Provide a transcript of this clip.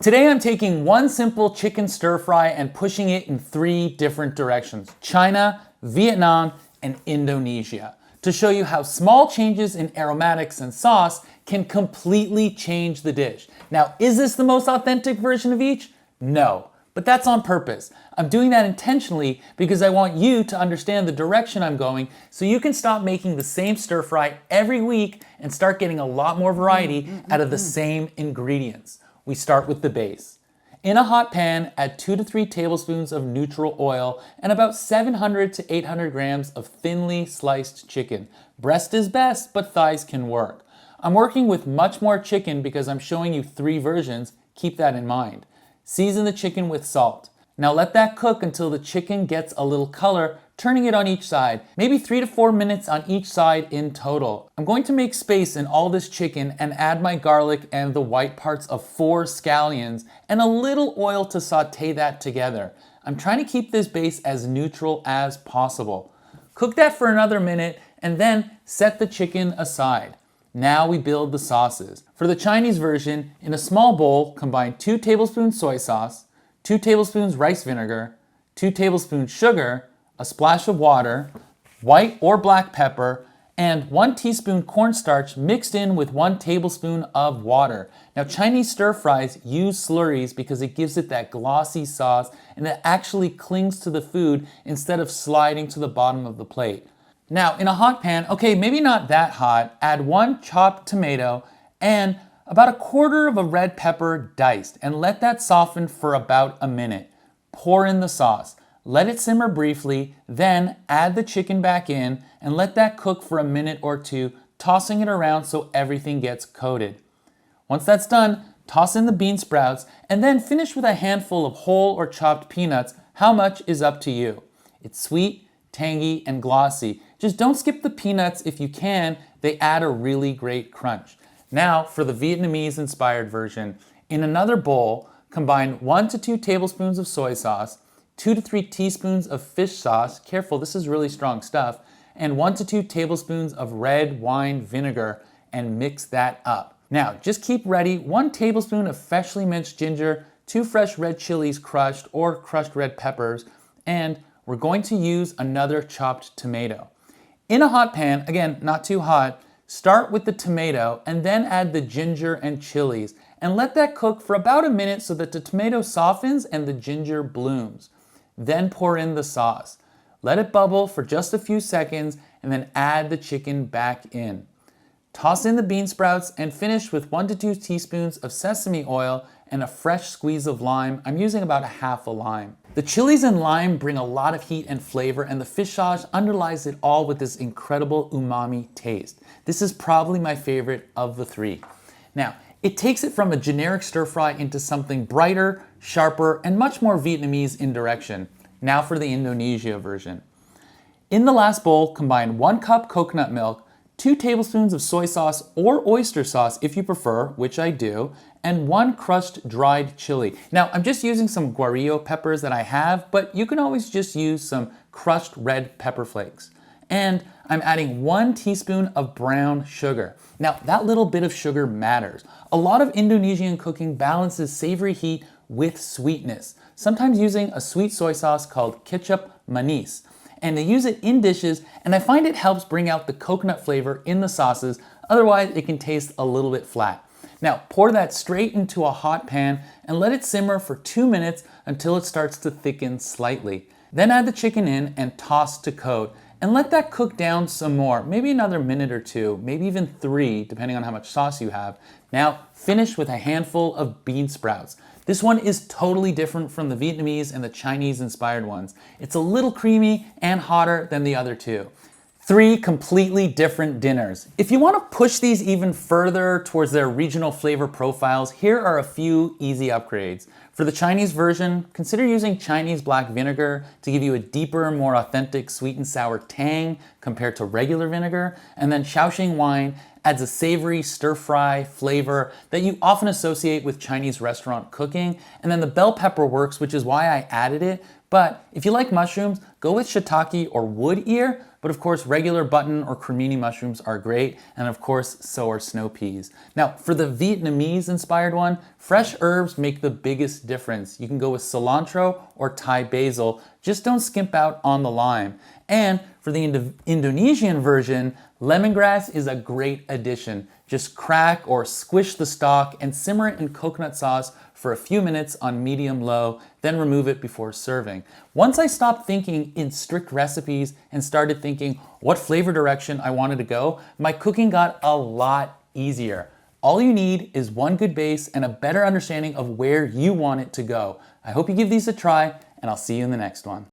Today I'm taking one simple chicken stir fry and pushing it in 3 different directions: China, Vietnam, and Indonesia, to show you how small changes in aromatics and sauce can completely change the dish. Now, is this the most authentic version of each? No, but that's on purpose. I'm doing that intentionally because I want you to understand the direction I'm going so you can stop making the same stir fry every week and start getting a lot more variety out of the same ingredients. We start with the base. In a hot pan, add 2 to 3 tablespoons of neutral oil and about 700 to 800 grams of thinly sliced chicken. Breast is best, but thighs can work. I'm working with much more chicken because I'm showing you 3 versions. Keep that in mind. Season the chicken with salt. Now let that cook until the chicken gets a little color, turning it on each side, maybe 3 to 4 minutes on each side in total. I'm going to make space in all this chicken and add my garlic and the white parts of 4 scallions and a little oil to saute that together. I'm trying to keep this base as neutral as possible. Cook that for another minute and then set the chicken aside. Now we build the sauces. For the Chinese version, in a small bowl, combine 2 tablespoons soy sauce, 2 tablespoons rice vinegar, 2 tablespoons sugar, a splash of water, white or black pepper, and 1 teaspoon cornstarch mixed in with 1 tablespoon of water. Now, Chinese stir fries use slurries because it gives it that glossy sauce and it actually clings to the food instead of sliding to the bottom of the plate. Now, in a hot pan, okay, maybe not that hot, add 1 chopped tomato and about 1/4 of a red pepper diced and let that soften for about a minute. Pour in the sauce. Let it simmer briefly, then add the chicken back in and let that cook for a minute or 2, tossing it around so everything gets coated. Once that's done, toss in the bean sprouts and then finish with a handful of whole or chopped peanuts. How much is up to you. It's sweet, tangy, and glossy. Just don't skip the peanuts if you can. They add a really great crunch. Now for the Vietnamese inspired version. In another bowl, combine 1 to 2 tablespoons of soy sauce, 2 to 3 teaspoons of fish sauce, careful, this is really strong stuff, and 1 to 2 tablespoons of red wine vinegar, and mix that up. Now, just keep ready 1 tablespoon of freshly minced ginger, 2 fresh red chilies crushed or crushed red peppers, and we're going to use another chopped tomato. In a hot pan, again, not too hot, start with the tomato and then add the ginger and chilies and let that cook for about a minute so that the tomato softens and the ginger blooms. Then pour in the sauce. Let it bubble for just a few seconds and then add the chicken back in. Toss in the bean sprouts and finish with 1 to 2 teaspoons of sesame oil and a fresh squeeze of lime. I'm using about a half a lime. The chilies and lime bring a lot of heat and flavor, and the fish sauce underlies it all with this incredible umami taste. This is probably my favorite of the 3. Now, it takes it from a generic stir fry into something brighter, sharper, and much more Vietnamese in direction. Now for the Indonesia version. In the last bowl, combine 1 cup coconut milk, 2 tablespoons of soy sauce or oyster sauce if you prefer, which I do, and 1 crushed dried chili. Now, I'm just using some guarillo peppers that I have, but you can always just use some crushed red pepper flakes. And I'm adding 1 teaspoon of brown sugar. Now, that little bit of sugar matters. A lot of Indonesian cooking balances savory heat with sweetness, sometimes using a sweet soy sauce called kecap manis. And they use it in dishes, and I find it helps bring out the coconut flavor in the sauces. Otherwise, it can taste a little bit flat. Now, pour that straight into a hot pan and let it simmer for 2 minutes until it starts to thicken slightly. Then add the chicken in and toss to coat, and let that cook down some more, maybe another minute or 2, maybe even 3, depending on how much sauce you have. Now, finish with a handful of bean sprouts. This one is totally different from the Vietnamese and the Chinese inspired ones. It's a little creamy and hotter than the other 2. 3 completely different dinners. If you want to push these even further towards their regional flavor profiles, here are a few easy upgrades. For the Chinese version, consider using Chinese black vinegar to give you a deeper, more authentic sweet and sour tang compared to regular vinegar, and then Shaoxing wine adds a savory stir-fry flavor that you often associate with Chinese restaurant cooking, and then the bell pepper works, which is why I added it. But if you like mushrooms, go with shiitake or wood ear, but of course regular button or cremini mushrooms are great, and of course so are snow peas. Now for the Vietnamese inspired one, fresh herbs make the biggest difference. You can go with cilantro or Thai basil, just don't skimp out on the lime. And for the Indonesian version, lemongrass is a great addition. Just crack or squish the stalk and simmer it in coconut sauce for a few minutes on medium-low, then remove it before serving. Once I stopped thinking in strict recipes and started thinking what flavor direction I wanted to go, my cooking got a lot easier. All you need is one good base and a better understanding of where you want it to go. I hope you give these a try, and I'll see you in the next one.